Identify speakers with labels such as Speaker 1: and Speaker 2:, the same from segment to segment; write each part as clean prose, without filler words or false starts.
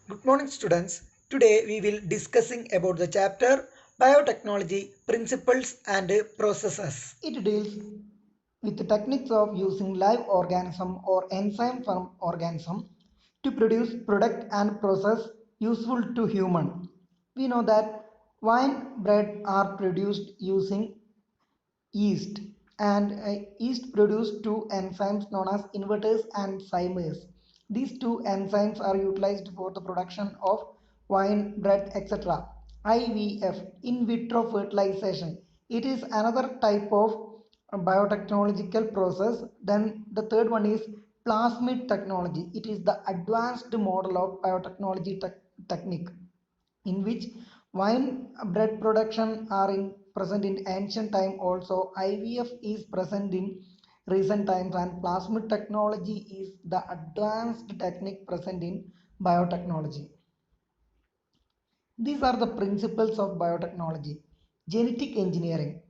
Speaker 1: Good morning students. Today we will discussing about the chapter Biotechnology Principles and Processes.
Speaker 2: It deals with the techniques of using live organism or enzyme from organism to produce product and process useful to human. We know that wine bread are produced using yeast, and yeast produce two enzymes known as inverters and cymers. These two enzymes are utilized for the production of wine, bread, etc. IVF, in vitro fertilization. It is another type of biotechnological process. Then the third one is plasmid technology. It is the advanced model of biotechnology technique in which wine bread production are present in ancient time. Also IVF is present in recent times, and plasmid technology is the advanced technique present in biotechnology. These are the principles of biotechnology. Genetic engineering.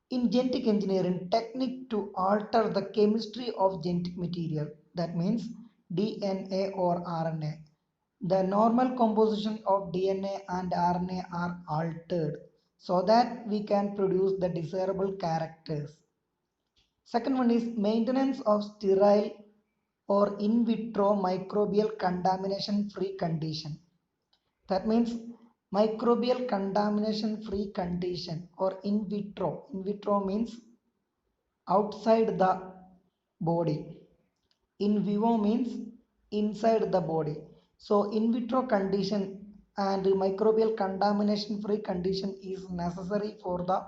Speaker 2: In genetic engineering, technique to alter the chemistry of genetic material, that means DNA or RNA. The normal composition of DNA and RNA are altered so that we can produce the desirable characters. Second one is maintenance of sterile or in vitro microbial contamination free condition. That means microbial contamination free condition or in vitro. In vitro means outside the body. In vivo means inside the body. So in vitro condition and microbial contamination free condition is necessary for the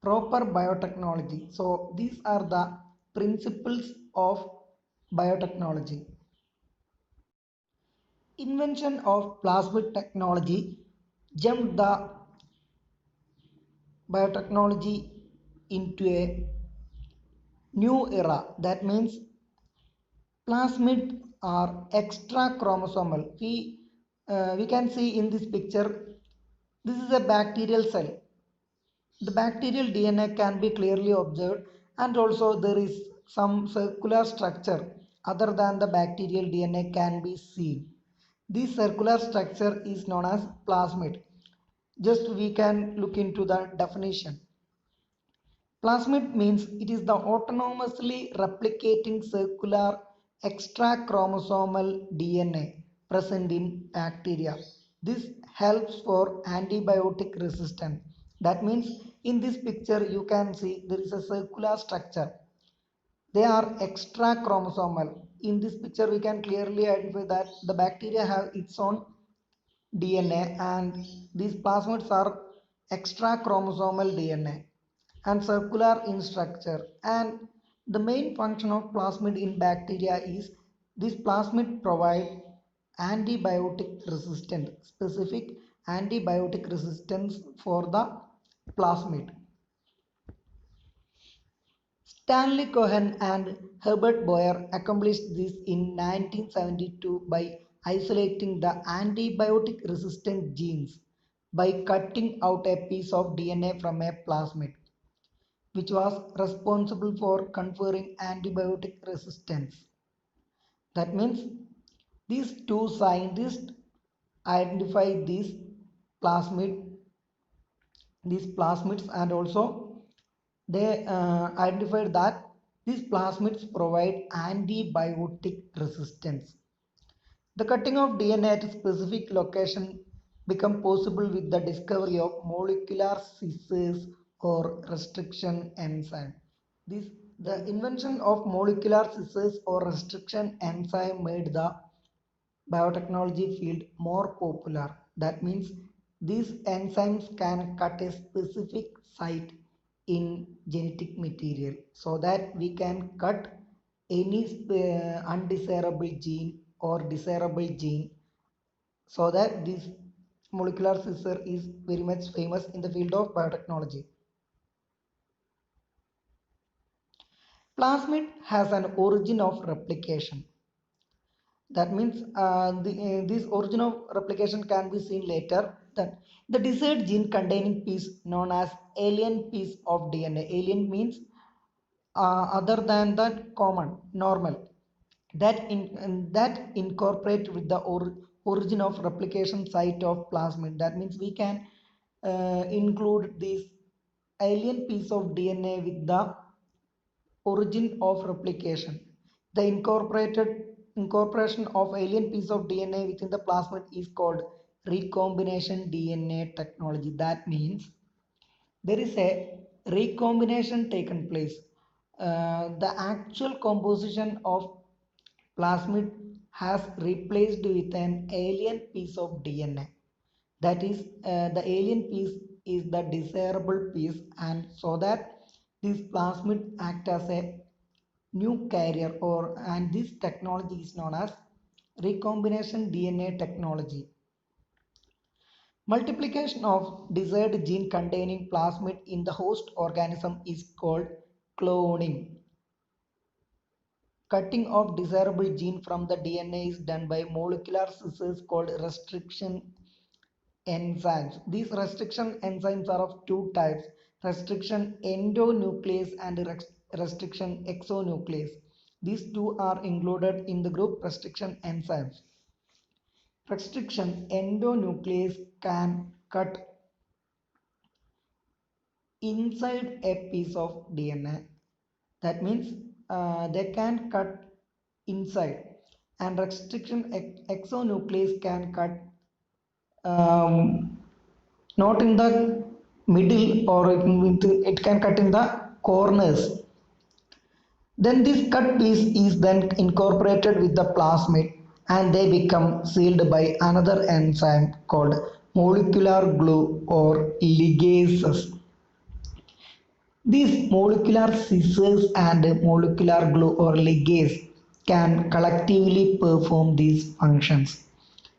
Speaker 2: proper biotechnology. So these are the principles of biotechnology. Invention of plasmid technology jumped the biotechnology into a new era. That means plasmid are extra chromosomal. We can see in this picture, this is a bacterial cell. The bacterial DNA can be clearly observed, and also there is some circular structure other than the bacterial DNA can be seen. This circular structure is known as plasmid. Just we can look into the definition. Plasmid means it is the autonomously replicating circular extrachromosomal DNA present in bacteria. This helps for antibiotic resistance. That means in this picture you can see there is a circular structure. They are extrachromosomal. In this picture we can clearly identify that the bacteria have its own DNA, and these plasmids are extrachromosomal DNA and circular in structure. And the main function of plasmid in bacteria is this plasmid provide antibiotic resistance, specific antibiotic resistance for the plasmid. Stanley Cohen and Herbert Boyer accomplished this in 1972 by isolating the antibiotic resistant genes by cutting out a piece of DNA from a plasmid, which was responsible for conferring antibiotic resistance. That means these two scientists identified plasmid, these plasmids, and also they identified that these plasmids provide antibiotic resistance. The cutting of DNA at a specific location became possible with the discovery of molecular scissors or restriction enzyme. This the invention of molecular scissors or restriction enzyme made the biotechnology field more popular. That means these enzymes can cut a specific site in genetic material so that we can cut any undesirable gene or desirable gene, so that this molecular scissor is very much famous in the field of biotechnology. Plasmid has an origin of replication. That means this origin of replication can be seen later. That the desired gene containing piece known as alien piece of DNA. Alien means other than that common, normal. That incorporate with the origin of replication site of plasmid. That means we can include this alien piece of DNA with the origin of replication. The incorporation of alien piece of DNA within the plasmid is called recombination DNA technology. That means there is a recombination taken place. The actual composition of plasmid has replaced with an alien piece of DNA. That is, the alien piece is the desirable piece, and so that this plasmid act as a new carrier, or and this technology is known as recombination DNA technology. Multiplication of desired gene containing plasmid in the host organism is called cloning. Cutting of desirable gene from the DNA is done by molecular scissors called restriction enzymes. These restriction enzymes are of two types: restriction endonuclease and restriction exonuclease. These two are included in the group restriction enzymes. Restriction endonuclease can cut inside a piece of DNA. That means they can cut inside, and restriction exonuclease can cut um, not in the middle, or it can cut in the corners. Then this cut piece is then incorporated with the plasmid, and they become sealed by another enzyme called molecular glue or ligases. These molecular scissors and molecular glue or ligase can collectively perform these functions,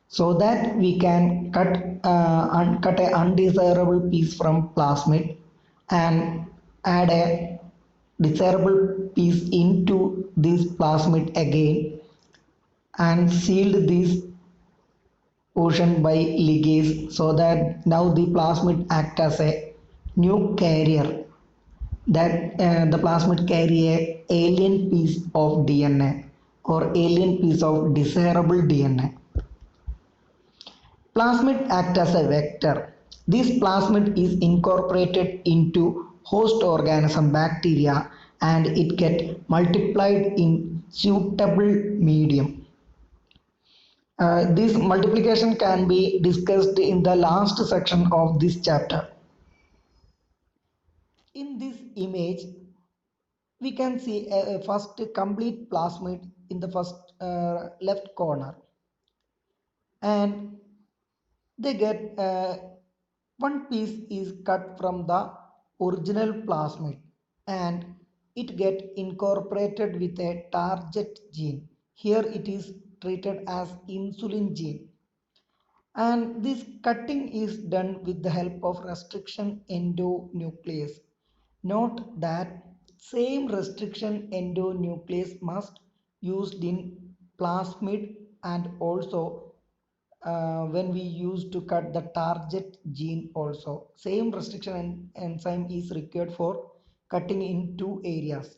Speaker 2: so that we can cut a undesirable piece from plasmid and add a desirable piece into this plasmid again, and sealed this portion by ligase, so that now the plasmid act as a new carrier, that the plasmid carry a alien piece of DNA or alien piece of desirable DNA. Plasmid act as a vector. This plasmid is incorporated into host organism bacteria, and it get multiplied in suitable medium. This multiplication can be discussed in the last section of this chapter. In this image, we can see a first complete plasmid in the first left corner, and they get one piece is cut from the original plasmid, and it get incorporated with a target gene. Here it is treated as insulin gene, and this cutting is done with the help of restriction endonuclease. Note that same restriction endonuclease must used in plasmid, and also when we use to cut the target gene, also same restriction enzyme is required for cutting in two areas.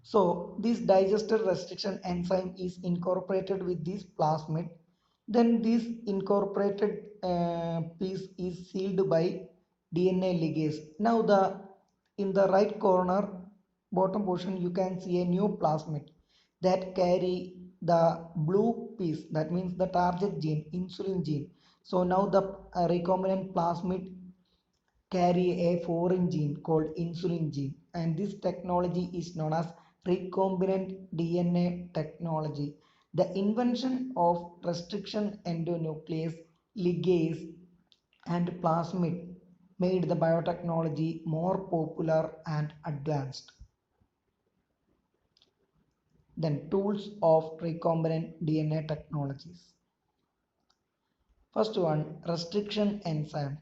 Speaker 2: So this digested restriction enzyme is incorporated with this plasmid. Then this incorporated piece is sealed by DNA ligase. Now the in the right corner bottom portion you can see a new plasmid that carry the blue piece, that means the target gene, insulin gene. So now the recombinant plasmid carry a foreign gene called insulin gene, and this technology is known as recombinant DNA technology. The invention of restriction endonuclease, ligase, and plasmid made the biotechnology more popular and advanced. Then tools of recombinant DNA technologies. First one, restriction enzymes.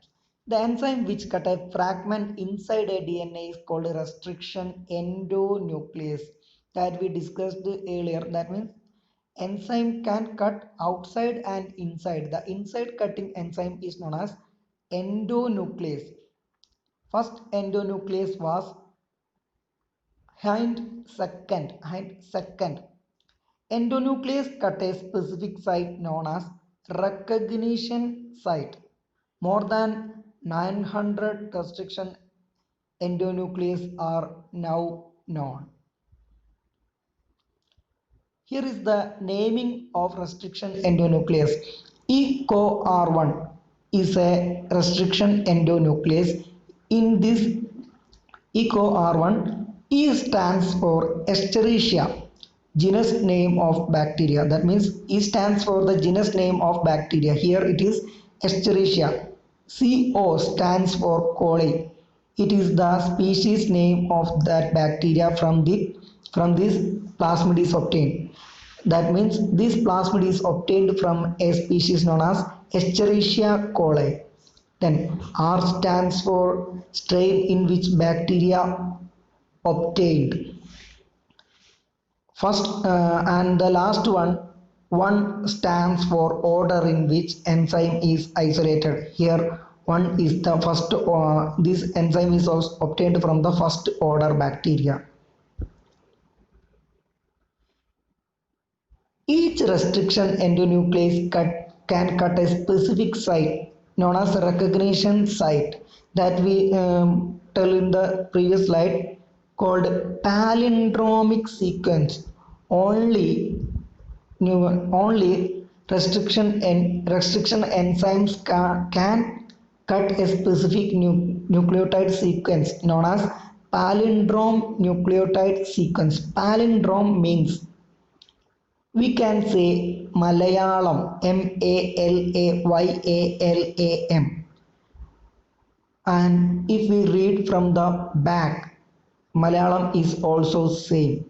Speaker 2: The enzyme which cut a fragment inside a DNA is called restriction endonuclease, that we discussed earlier. That means enzyme can cut outside and inside. The inside cutting enzyme is known as endonuclease. First endonuclease was hind second. Endonuclease cut a specific site known as recognition site. More than 900 restriction endonucleases are now known. Here is the naming of restriction endonuclease. ECOR1 is a restriction endonuclease. In this ECOR1, E stands for Escherichia, genus name of bacteria. That means E stands for the genus name of bacteria. Here it is Escherichia. CO stands for coli. It is the species name of that bacteria from this plasmid is obtained. That means this plasmid is obtained from a species known as Escherichia coli. Then R stands for strain in which bacteria obtained. First and the last one stands for order in which enzyme is isolated. Here one is the first. This enzyme is also obtained from the first order bacteria. Each restriction endonuclease can cut a specific site known as a recognition site that we tell in the previous slide called palindromic sequence. Only restriction enzymes can cut a specific nucleotide sequence known as palindrome nucleotide sequence. Palindrome means we can say Malayalam, Malayam. And if we read from the back, Malayalam is also same,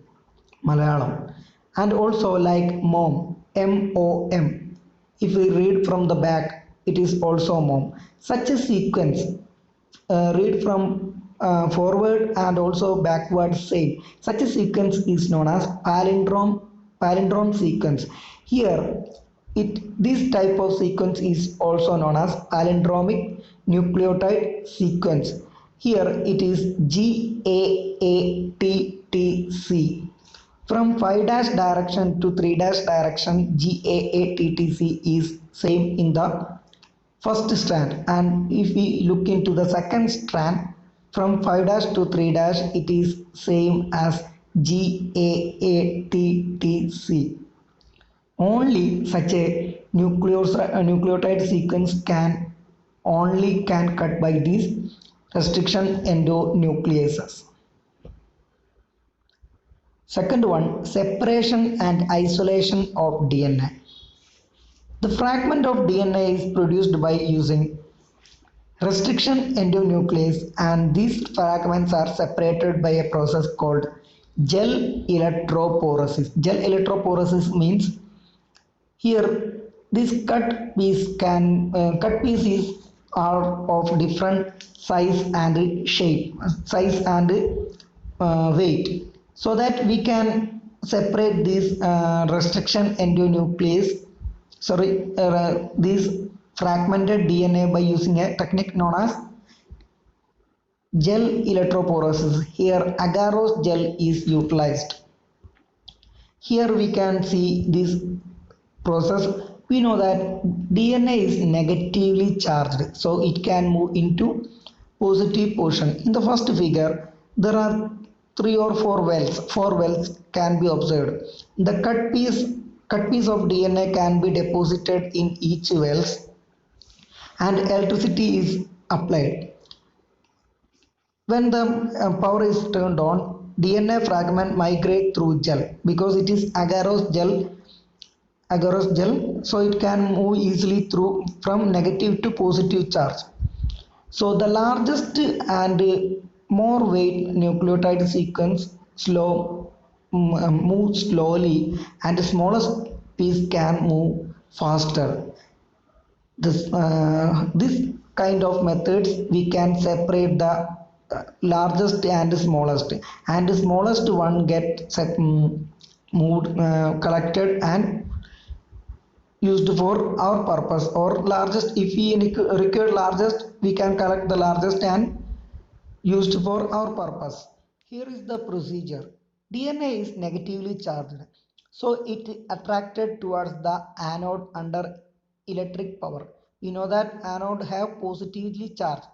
Speaker 2: Malayalam. And also like mom, MOM. If we read from the back, it is also mom. Such a sequence, read from forward and also backward same. Such a sequence is known as palindrome sequence. Here this type of sequence is also known as palindromic nucleotide sequence. Here it is GAATTC. From 5' direction to 3' direction, GAATTC is same in the first strand, and if we look into the second strand from 5' to 3' it is same as GAATTC. Only such a nucleotide sequence can cut by these restriction endonucleases. Second one, separation and isolation of DNA. The fragment of DNA is produced by using restriction endonuclease, and these fragments are separated by a process called gel electrophoresis. Gel electrophoresis means here this cut pieces are of different size and shape, size and weight, so that we can separate this restriction endonuclease. This fragmented DNA by using a technique known as gel electrophoresis. Here agarose gel is utilized. Here we can see this process. We know that DNA is negatively charged, so it can move into positive portion. In the first figure there are 3 or 4 wells. 4 wells can be observed. The cut piece of DNA can be deposited in each wells, and electricity is applied. When the power is turned on, DNA fragment migrate through gel because it is agarose gel, so it can move easily through from negative to positive charge. So the largest and more weight nucleotide sequence moves slowly, and the smallest piece can move faster. This kind of methods we can separate the largest and smallest, and the smallest one get moved, collected and used for our purpose, or largest, if we require largest, we can collect the largest and used for our purpose. Here is the procedure. DNA is negatively charged. So it attracted towards the anode under electric power. We know that anode have positively charged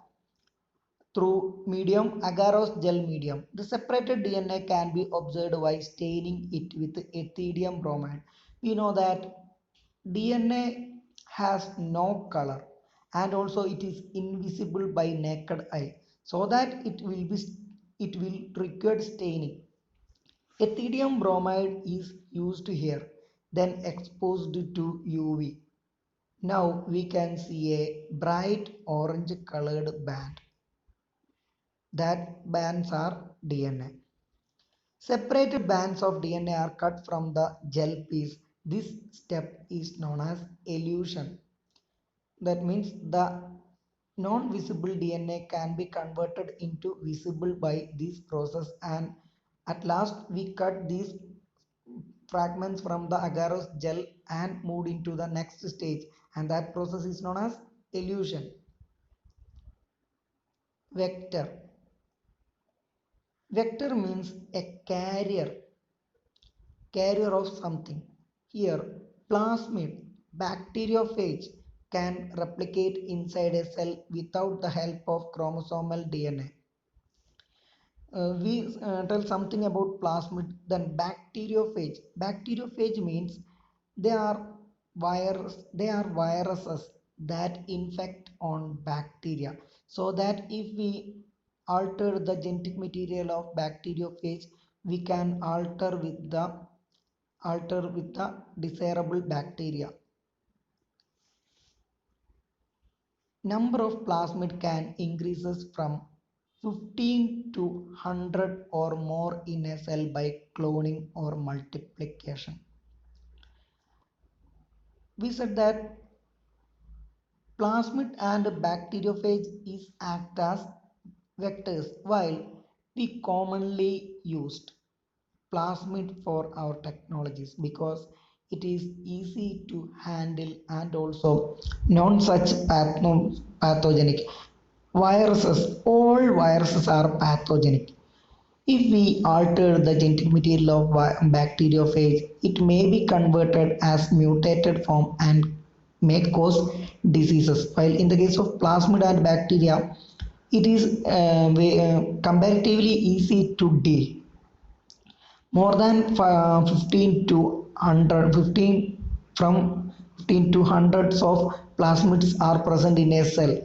Speaker 2: through medium agarose gel medium. The separated DNA can be observed by staining it with ethidium bromide. We know that DNA has no color and also it is invisible by naked eye, so that it will trigger staining. Ethidium bromide is used here, then exposed to UV. Now we can see a bright orange colored band. That bands are DNA. Separated bands of DNA are cut from the gel piece. This step is known as elution. That means the non-visible DNA can be converted into visible by this process, and at last we cut these fragments from the agarose gel and moved into the next stage, and that process is known as elution. Vector. Vector means a carrier of something. Here, plasmid, bacteriophage, can replicate inside a cell without the help of chromosomal DNA. We tell something about plasmid, then bacteriophage means they are viruses that infect on bacteria, so that if we alter the genetic material of bacteriophage, we can alter with the desirable bacteria. Number of plasmid can increases from 15 to 100 or more in a cell by cloning or multiplication. We said that plasmid and bacteriophage is act as vectors, while we commonly used plasmid for our technologies because it is easy to handle and also non such pathogenic. Viruses, all viruses are pathogenic. If we alter the genetic material of bacteriophage, it may be converted as mutated form and may cause diseases. While in the case of plasmid and bacteria, it is comparatively easy to deal. More than 15 to 100, 15 from 15 to hundreds of plasmids are present in a cell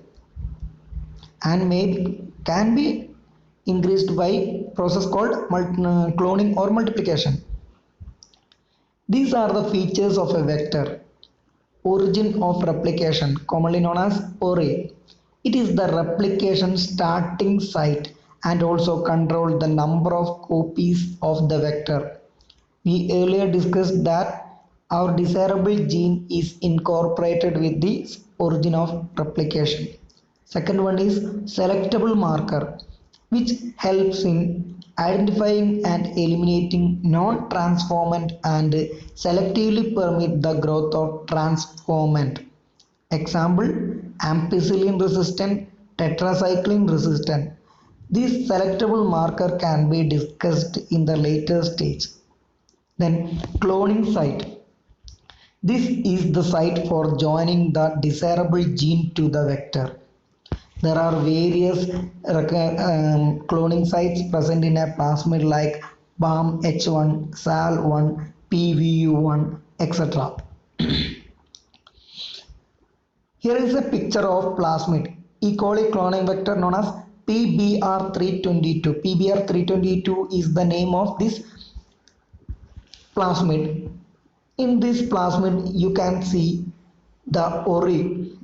Speaker 2: and may can be increased by process called cloning or multiplication. These are the features of a vector. Origin of replication, commonly known as ori. It is the replication starting site and also control the number of copies of the vector. We earlier discussed that our desirable gene is incorporated with the origin of replication. Second one is selectable marker, which helps in identifying and eliminating non-transformant and selectively permit the growth of transformant. Example, ampicillin resistant, tetracycline resistant. This selectable marker can be discussed in the later stage. Then cloning site. This is the site for joining the desirable gene to the vector. There are various cloning sites present in a plasmid like BAM-H1, SAL1, PVU1, etc. Here is a picture of plasmid E. coli cloning vector known as PBR322. PBR322 is the name of this plasmid. In this plasmid, you can see the origin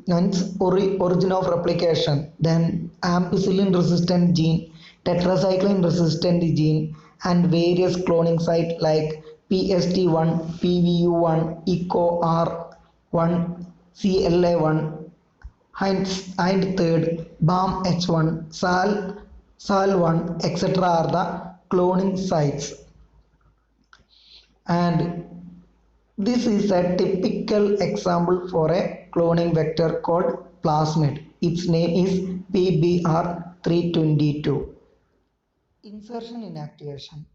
Speaker 2: of replication, then ampicillin resistant gene, tetracycline resistant gene, and various cloning sites like PST1, PVU1, ECOR1, CLA1, Hind third, BAM H1, SAL1, etc. are the cloning sites. And this is a typical example for a cloning vector called plasmid. Its name is PBR322. Insertion inactivation.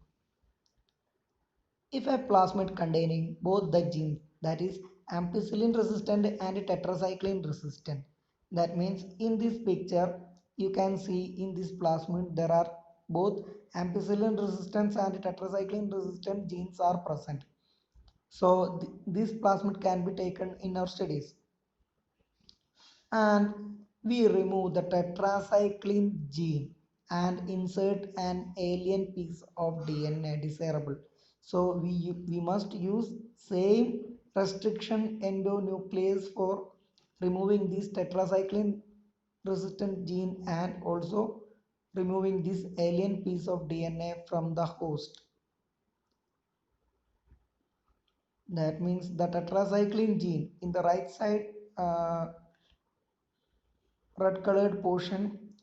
Speaker 2: If a plasmid containing both the genes, that is ampicillin resistant and tetracycline resistant, that means in this picture you can see in this plasmid there are both ampicillin resistance and tetracycline resistant genes are present. So this plasmid can be taken in our studies, and we remove the tetracycline gene and insert an alien piece of DNA desirable. So we must use same restriction endonuclease for removing this tetracycline resistant gene and also removing this alien piece of DNA from the host. That means the tetracycline gene in the right side red colored portion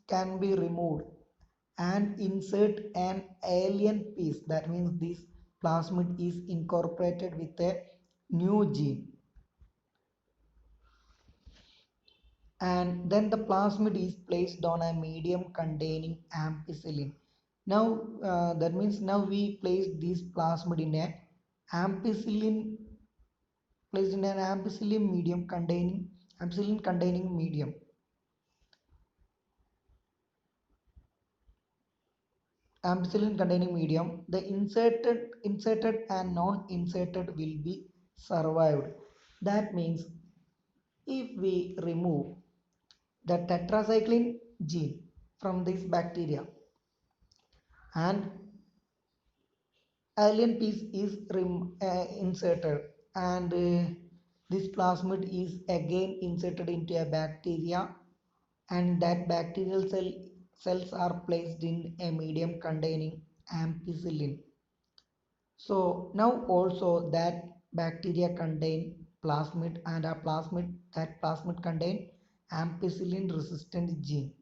Speaker 2: can be removed and insert an alien piece. That means this plasmid is incorporated with a new gene, and then the plasmid is placed on a medium containing ampicillin. Now that means now we place this plasmid in a ampicillin placed in an ampicillin containing medium. Ampicillin containing medium, the inserted and non-inserted will be survived. That means if we remove the tetracycline gene from this bacteria and alien piece is inserted, and this plasmid is again inserted into a bacteria, and that bacterial cells are placed in a medium containing ampicillin. So now also that bacteria contain plasmid, and that plasmid contain ampicillin resistant gene,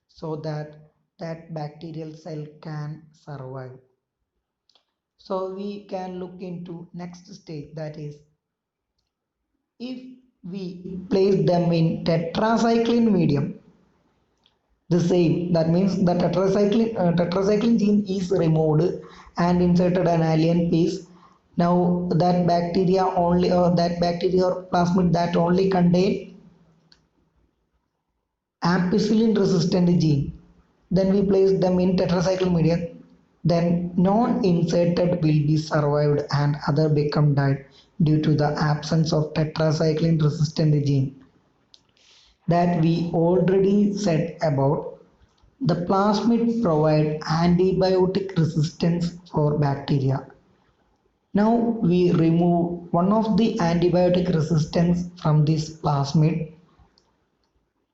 Speaker 2: so that that bacterial cell can survive. So we can look into next stage, that is if we place them in tetracycline medium, the same, that means the tetracycline gene is removed and inserted an alien piece. Now that bacteria only, or that bacteria or plasmid that only contain ampicillin resistant gene, then we place them in tetracycline medium, then non inserted will be survived and other become died due to the absence of tetracycline resistant gene that we already said about. The plasmid provide antibiotic resistance for bacteria. Now we remove one of the antibiotic resistance from this plasmid,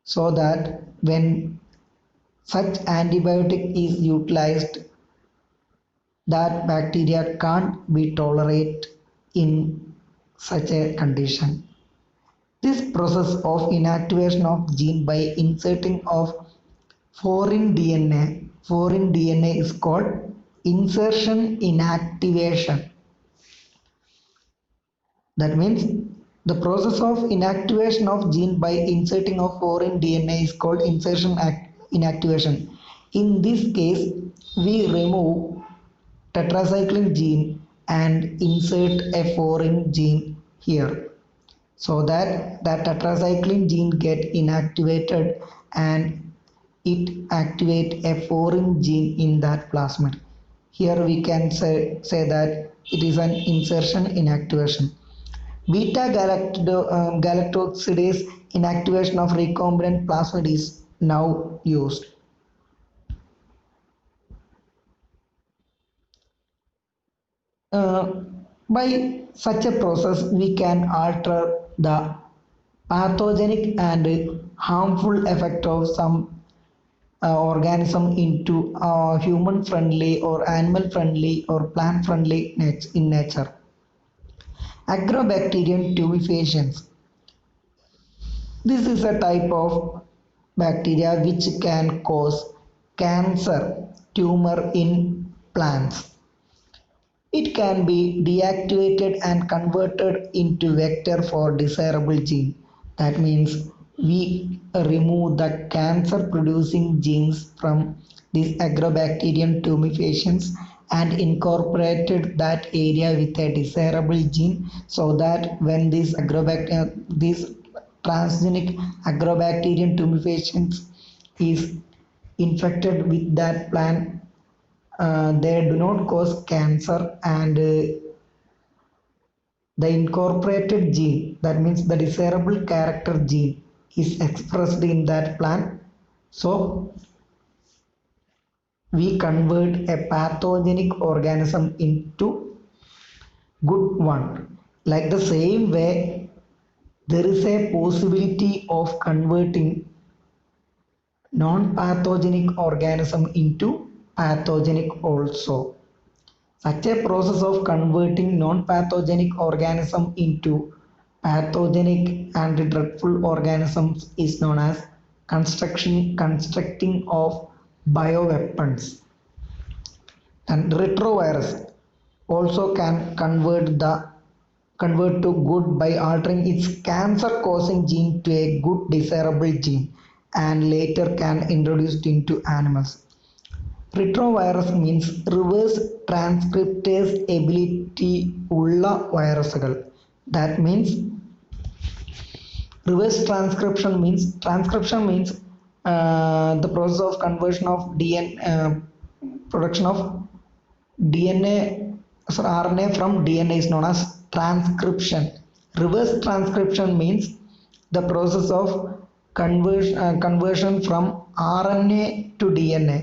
Speaker 2: so that when such antibiotic is utilized, that bacteria can't be tolerate in such a condition. This process of inactivation of gene by inserting of foreign DNA is called insertion inactivation. That means the process of inactivation of gene by inserting of foreign DNA is called inactivation. In this case, we remove tetracycline gene and insert a foreign gene here, so that that tetracycline gene get inactivated and it activate a foreign gene in that plasmid. Here we can say that it is an insertion inactivation. Beta galactosidase inactivation of recombinant plasmid is now used. Uh, by such a process, we can alter the pathogenic and harmful effect of some organism into human friendly or animal friendly or plant friendly in nature. Agrobacterium tumefaciens. This is a type of bacteria which can cause cancer tumor in plants. It can be deactivated and converted into vector for desirable gene. That means we remove the cancer producing genes from these agrobacterium tumefaciens and incorporated that area with a desirable gene, so that when these transgenic agrobacterium tumefacients is infected with that plant, they do not cause cancer, and the incorporated gene, that means the desirable character gene, is expressed in that plant. So we convert a pathogenic organism into good one. Like the same way, there is a possibility of converting non-pathogenic organism into pathogenic also. Such a process of converting non-pathogenic organism into pathogenic and dreadful organisms is known as constructing of bioweapons. And retrovirus also can convert to good by altering its cancer causing gene to a good desirable gene, and later can introduced into animals. Retrovirus means reverse transcriptase ability ഉള്ള വൈറസുകൾ. That means reverse transcription means the process of conversion of DNA, production of DNA, sorry, RNA from DNA is known as transcription. Reverse transcription means the process of conversion from RNA to DNA.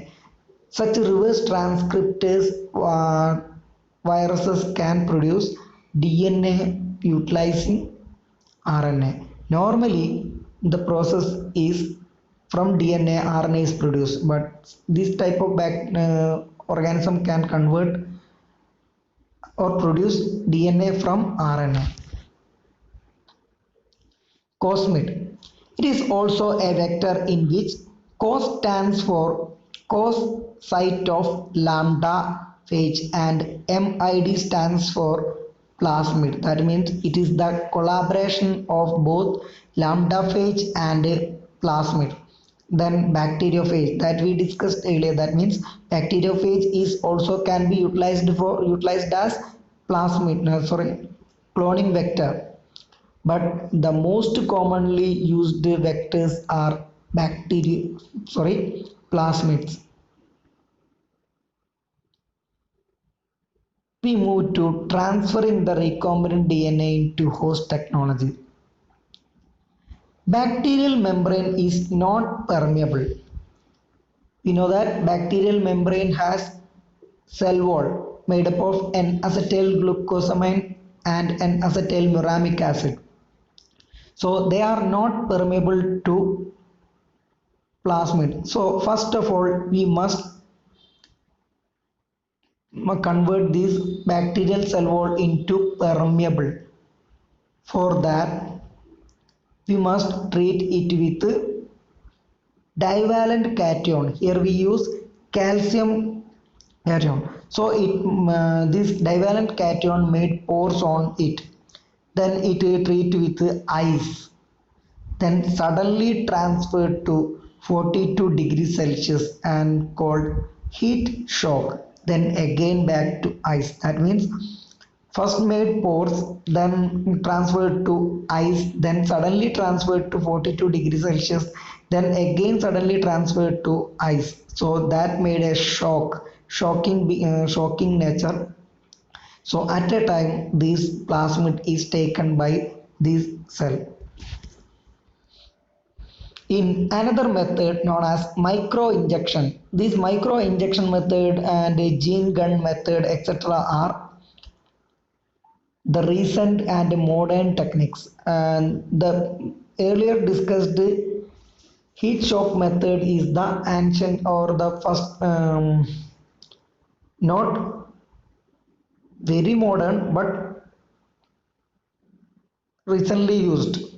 Speaker 2: Such reverse transcriptase viruses can produce DNA utilizing RNA. Normally, the process is from DNA, RNA is produced, but this type of organism can convert or produce DNA from RNA. Cosmid. It is also a vector in which cos stands for cos site of lambda phage and MID stands for plasmid. That means it is the collaboration of both lambda phage and plasmid. Then bacteriophage that we discussed earlier. That means bacteriophage is also can be utilized as plasmid. Cloning vector, but the most commonly used vectors are plasmids. We move to transferring the recombinant DNA into host technology. Bacterial membrane is not permeable. We know that bacterial membrane has cell wall made up of N-acetyl glucosamine and N-acetyl muramic acid. So they are not permeable to plasmid. So first of all, we must convert this bacterial cell wall into permeable. For that, we must treat it with divalent cation. Here we use calcium cation. So this divalent cation made pores on it. Then it treat with ice. Then suddenly transferred to 42 degrees Celsius and called heat shock. Then again back to ice. That means first made pores, then transferred to ice, then suddenly transferred to 42 degrees Celsius, then again suddenly transferred to ice. So that made a shocking nature. So at a time, this plasmid is taken by this cell. In another method known as micro injection, this micro injection method and gene gun method etc. are the recent and modern techniques, and the earlier discussed heat shock method is the ancient or the first, not very modern but recently used.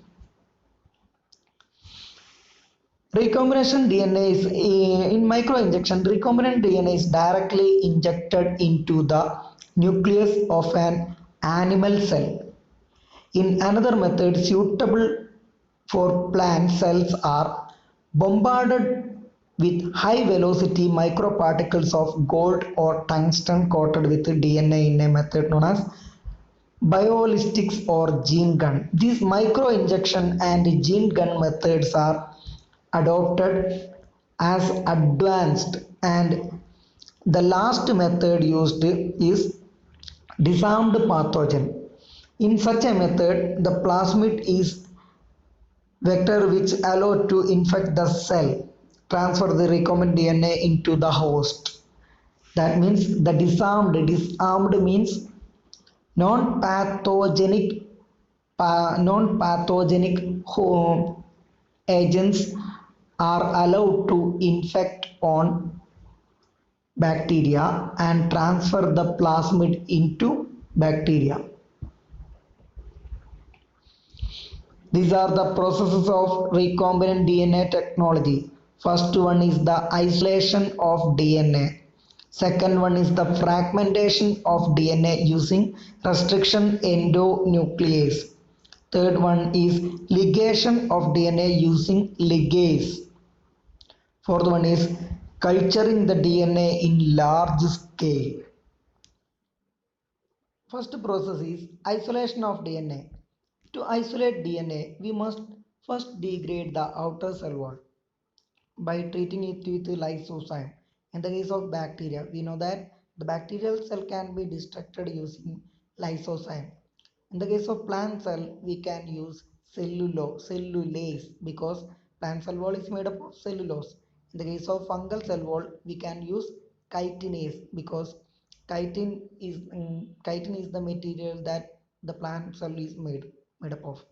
Speaker 2: Recombinant DNA is in microinjection. Recombinant DNA is directly injected into the nucleus of an animal cell. In another method suitable for plant cells are bombarded with high velocity microparticles of gold or tungsten coated with DNA in a method known as biolistics or gene gun. These micro injection and gene gun methods are adopted as advanced, and the last method used is disarmed pathogen. In such a method, the plasmid is vector which allow to infect the cell, transfer the recombinant DNA into the host. That means the disarmed means non-pathogenic non-pathogenic agents are allowed to infect on bacteria and transfer the plasmid into bacteria. These are the processes of recombinant DNA technology. First one is the isolation of DNA. Second one is the fragmentation of DNA using restriction endonuclease. Third one is ligation of DNA using ligase. Fourth one is culturing the DNA in large scale. First process is isolation of DNA. To isolate DNA, we must first degrade the outer cell wall by treating it with lysozyme. In the case of bacteria, we know that the bacterial cell can be destructed using lysozyme. In the case of plant cell, we can use cellulase because plant cell wall is made up of cellulose. In the case of fungal cell wall, we can use chitinase because chitin is the material that the plant cell is made up of.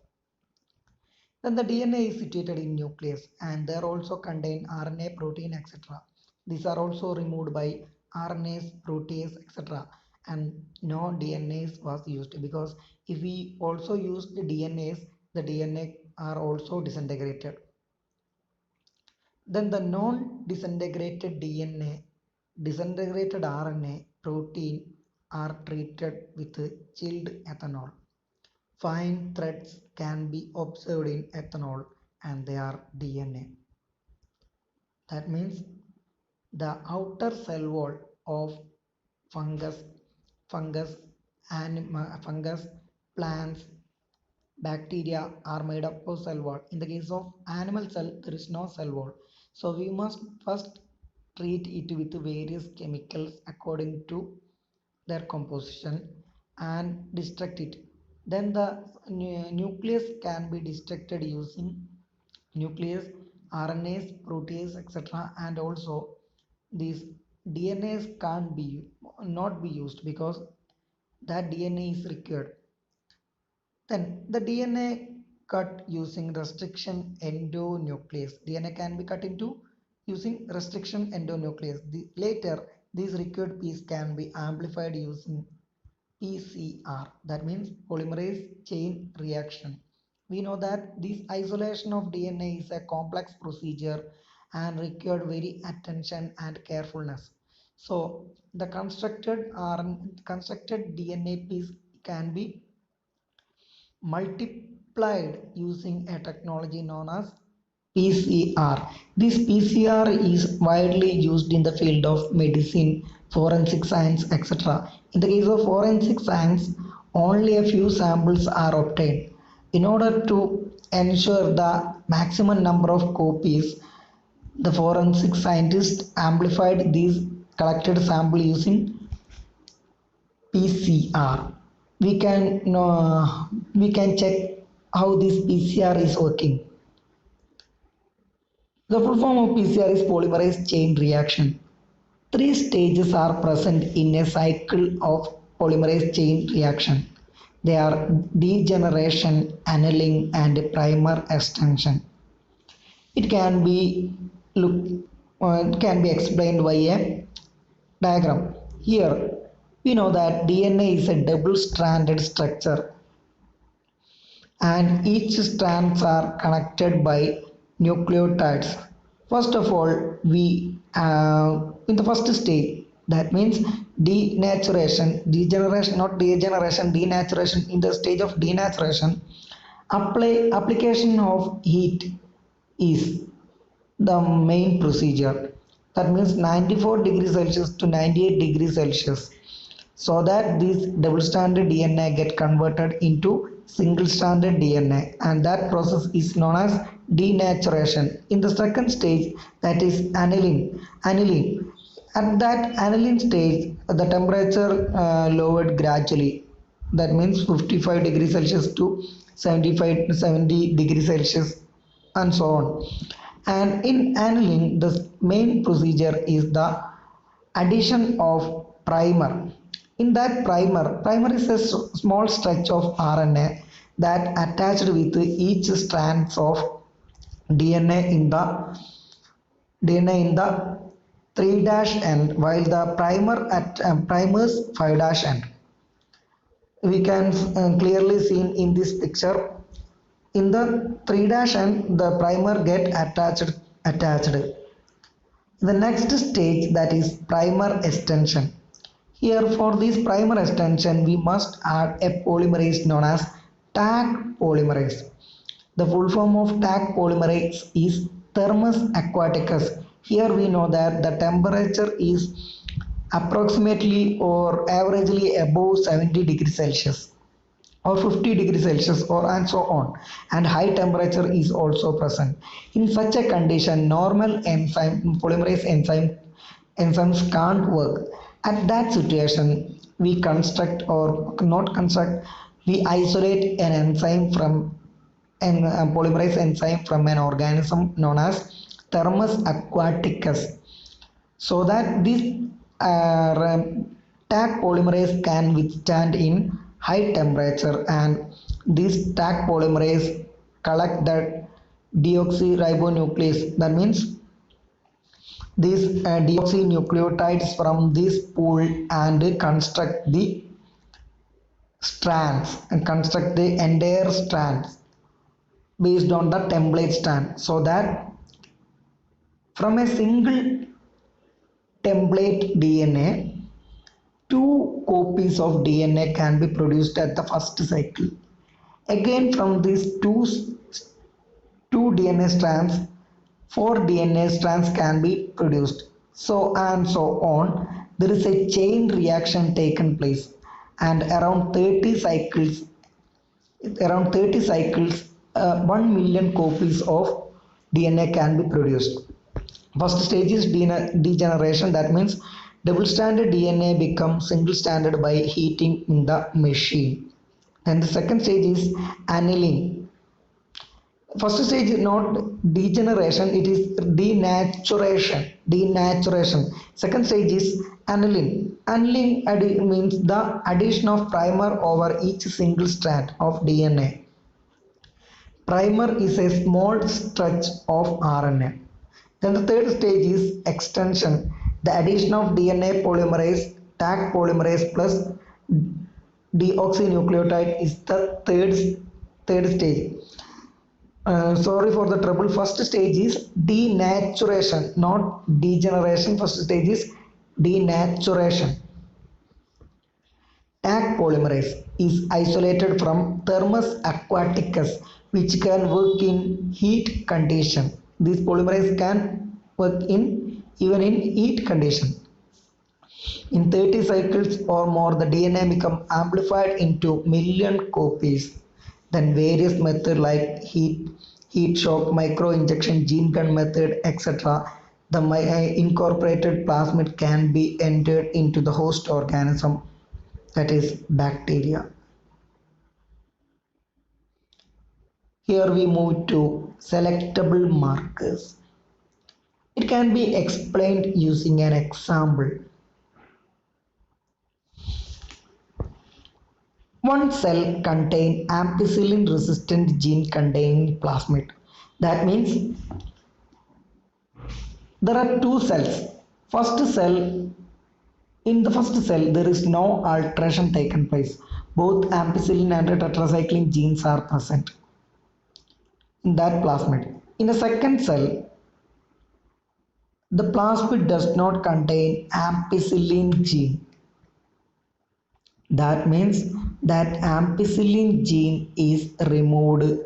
Speaker 2: Then the DNA is situated in nucleus and there also contain RNA, protein, etc. These are also removed by RNase, protease, etc. And no DNAs was used because if we also use the DNAs, the DNA are also disintegrated. Then the non-disintegrated DNA, disintegrated RNA, protein are treated with chilled ethanol. Fine threads can be observed in ethanol and they are DNA. That means the outer cell wall of fungus, fungus, plants, bacteria are made up of cell wall. In the case of animal cell, there is no cell wall. So we must first treat it with various chemicals according to their composition and destruct it. Then the nucleus can be destructed using nucleus, RNAs, protease, etc. And also these DNAs can't be not be used because that DNA is required. Then the DNA cut using restriction endonuclease. DNA can be cut into using restriction endonuclease. Later, this required piece can be amplified using PCR, that means polymerase chain reaction. We know that this isolation of DNA is a complex procedure and required very attention and carefulness. So the constructed DNA piece can be multiplied using a technology known as PCR. This PCR is widely used in the field of medicine, forensic science, etc. In the case of forensic science, only a few samples are obtained. In order to ensure the maximum number of copies, the forensic scientists amplified these collected sample using PCR. We can check how this PCR is working. The full form of PCR is polymerase chain reaction. Three stages are present in a cycle of polymerase chain reaction. They are degeneration, annealing, and primer extension. It can be it can be explained by a diagram. Here we know that DNA is a double-stranded structure and each strands are connected by nucleotides. First of all, we in the first stage, that means degeneration, not degeneration, denaturation. In the stage of denaturation, application of heat is the main procedure. That means 94 degrees Celsius to 98 degrees Celsius, so that this double stranded DNA get converted into single stranded DNA, and that process is known as denaturation. In the second stage, that is annealing. At that annealing stage, the temperature lowered gradually. That means 55 degrees Celsius to 70 degrees Celsius, and so on. And in annealing, the main procedure is the addition of primer. In that primer is a small stretch of RNA that attached with each strands of DNA in the 3 dash end, while the primer at primer's 5 dash end. We can clearly see in this picture. In the 3 dash end, the primer get attached. The next stage, that is primer extension. Here for this primer extension, we must add a polymerase known as tag polymerase. The full form of tag polymerase is Thermus aquaticus. Here we know that the temperature is approximately or averagely above 70 degrees Celsius or 50 degrees Celsius, or and so on, and high temperature is also present. In such a condition, normal enzymes can't work. At that situation, we construct or not construct, we isolate an enzyme from an polymerase enzyme from an organism known as Thermus aquaticus, so that this tag polymerase can withstand in high temperature, and this tag polymerase collect the deoxyribonuclease. That means these deoxynucleotides from this pool and construct the strands and construct the entire strands based on the template strand, so that from a single template DNA, two copies of DNA can be produced at the first cycle. Again, from these two DNA strands, four DNA strands can be produced. So and so on. There is a chain reaction taken place, and around 30 cycles, 1 million copies of DNA can be produced. First stage is degeneration. That means double stranded DNA becomes single stranded by heating in the machine. And the second stage is annealing. First stage is not degeneration, it is denaturation. Second stage is annealing. Annealing means the addition of primer over each single strand of DNA. Primer is a small stretch of RNA. Then the third stage is extension. The addition of DNA polymerase, tag polymerase plus deoxynucleotide is the third stage. Sorry for the trouble. First stage is denaturation, not degeneration. First stage is denaturation. Tag polymerase is isolated from Thermus aquaticus, which can work in heat condition. This polymerase can work even in heat condition. In 30 cycles or more, the DNA become amplified into million copies. Then various methods like heat shock, micro injection, gene gun method, etc. The incorporated plasmid can be entered into the host organism, that is bacteria. Here we move to selectable markers. It can be explained using an example. One cell contains ampicillin resistant gene containing plasmid. That means there are two cells. In the first cell, there is no alteration taken place. Both ampicillin and tetracycline genes are present in that plasmid. In the second cell, the plasmid does not contain ampicillin gene. That means that ampicillin gene is removed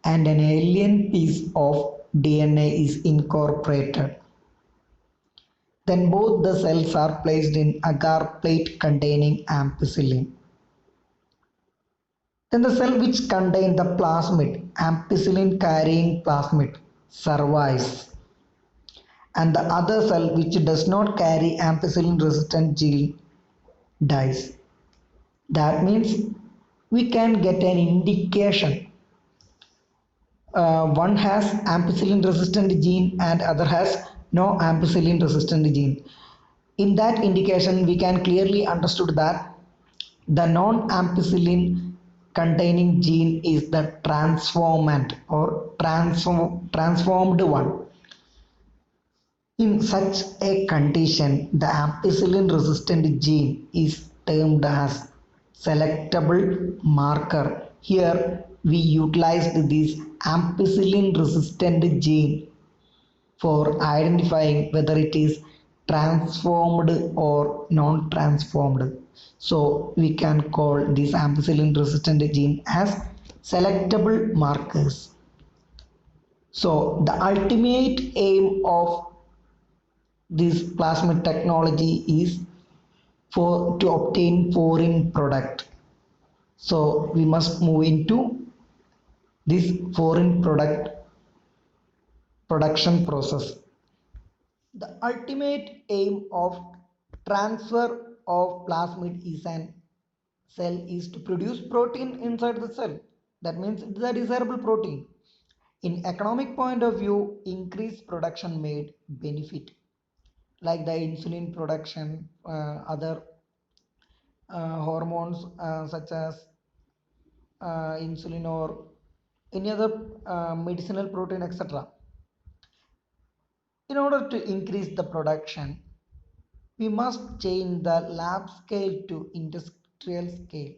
Speaker 2: and an alien piece of DNA is incorporated. Then both the cells are placed in agar plate containing ampicillin. Then the cell which contains the plasmid, ampicillin carrying plasmid, survives, and the other cell which does not carry ampicillin resistant gene dies. That means we can get an indication. One has ampicillin resistant gene and other has no ampicillin resistant gene. In that indication, we can clearly understood that the non-ampicillin containing gene is the transformant or transformed one. In such a condition, the ampicillin resistant gene is termed as selectable marker. Here we utilized this ampicillin resistant gene for identifying whether it is transformed or non-transformed. So we can call this ampicillin resistant gene as selectable markers. So the ultimate aim of this plasmid technology is for to obtain foreign product. So we must move into this foreign product production process. The ultimate aim of transfer of plasmid is an cell is to produce protein inside the cell. That means it is a desirable protein. In economic point of view, increased production made benefit like the insulin production, other hormones such as insulin or any other medicinal protein, etc. In order to increase the production, we must change the lab scale to industrial scale.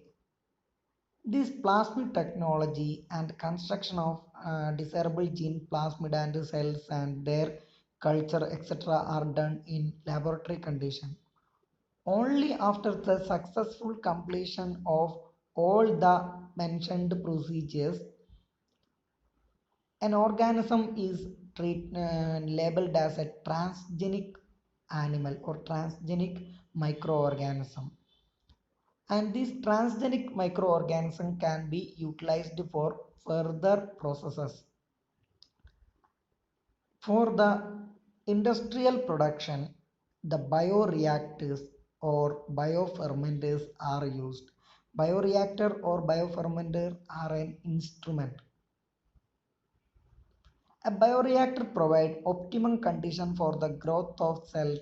Speaker 2: This plasmid technology and construction of desirable gene plasmid and cells and their culture etc. are done in laboratory condition. Only after the successful completion of all the mentioned procedures, an organism is labeled as a transgenic animal or transgenic microorganism. And this transgenic microorganism can be utilized for further processes. For the industrial production, the bioreactors or biofermenters are used. Bioreactor or biofermenter are an instrument. A bioreactor provides optimum condition for the growth of cells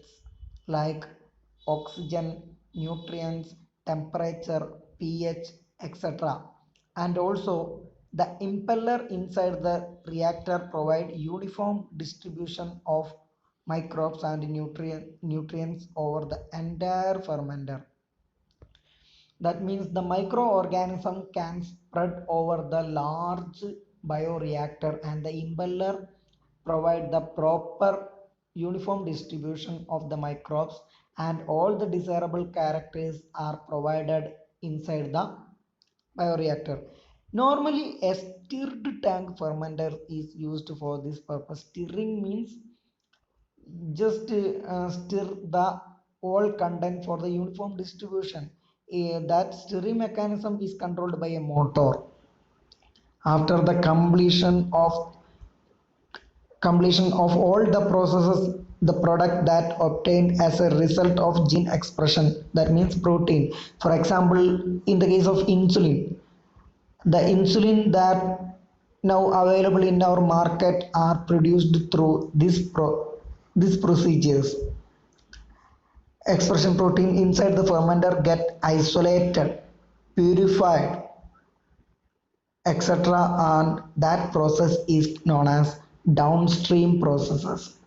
Speaker 2: like oxygen, nutrients, temperature, pH, etc. And also the impeller inside the reactor provide uniform distribution of microbes and nutrients over the entire fermenter. That means the microorganism can spread over the large bioreactor and the impeller provide the proper uniform distribution of the microbes and all the desirable characters are provided inside the bioreactor. Normally a stirred tank fermenter is used for this purpose. Stirring means just stir the all content for the uniform distribution. That stirring mechanism is controlled by a motor. After the completion of all the processes, the product that obtained as a result of gene expression, that means protein. For example, in the case of insulin, the insulin that now available in our market are produced through these procedures. Expression protein inside the fermenter get isolated, purified, etc. and that process is known as downstream processes.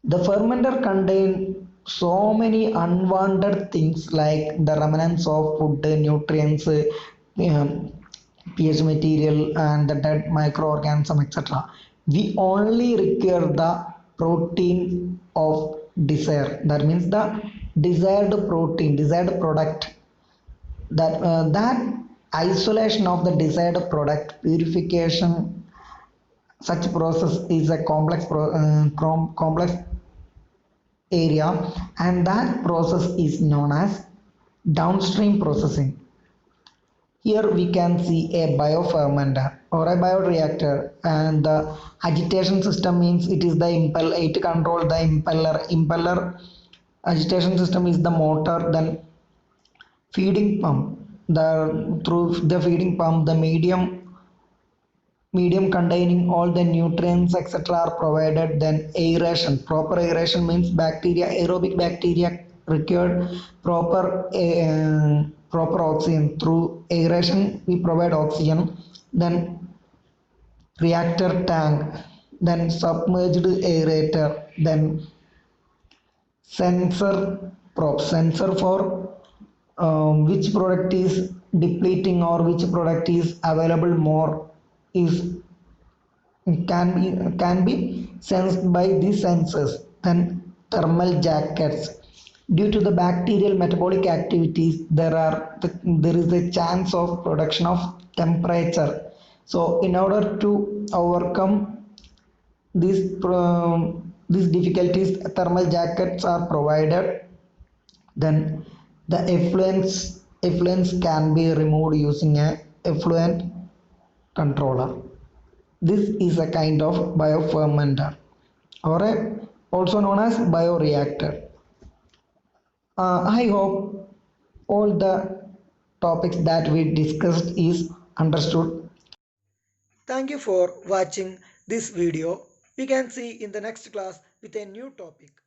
Speaker 2: The fermenter contain so many unwanted things like the remnants of food, nutrients, pH material and the dead microorganism etc. We only require the protein of desire. That means the desired protein, desired product that isolation of the desired product, purification. Such process is a complex area, and that process is known as downstream processing. Here we can see a biofermenter or a bioreactor, and the agitation system means it is the impeller. It controls the impeller. Agitation system is the motor. Then feeding pump. The through the feeding pump, the medium containing all the nutrients etc are provided. Then aeration, proper aeration means bacteria, aerobic bacteria required proper proper oxygen. Through aeration we provide oxygen. Then reactor tank, then submerged aerator, then sensor probe, sensor for which product is depleting or which product is available more is can be sensed by these sensors. Then thermal jackets, due to the bacterial metabolic activities there is a chance of production of temperature. So in order to overcome these difficulties, thermal jackets are provided. Then the effluents can be removed using a effluent controller. This is a kind of biofermenter or also known as bioreactor. I hope all the topics that we discussed is understood.
Speaker 1: Thank you for watching this video. We can see in the next class with a new topic.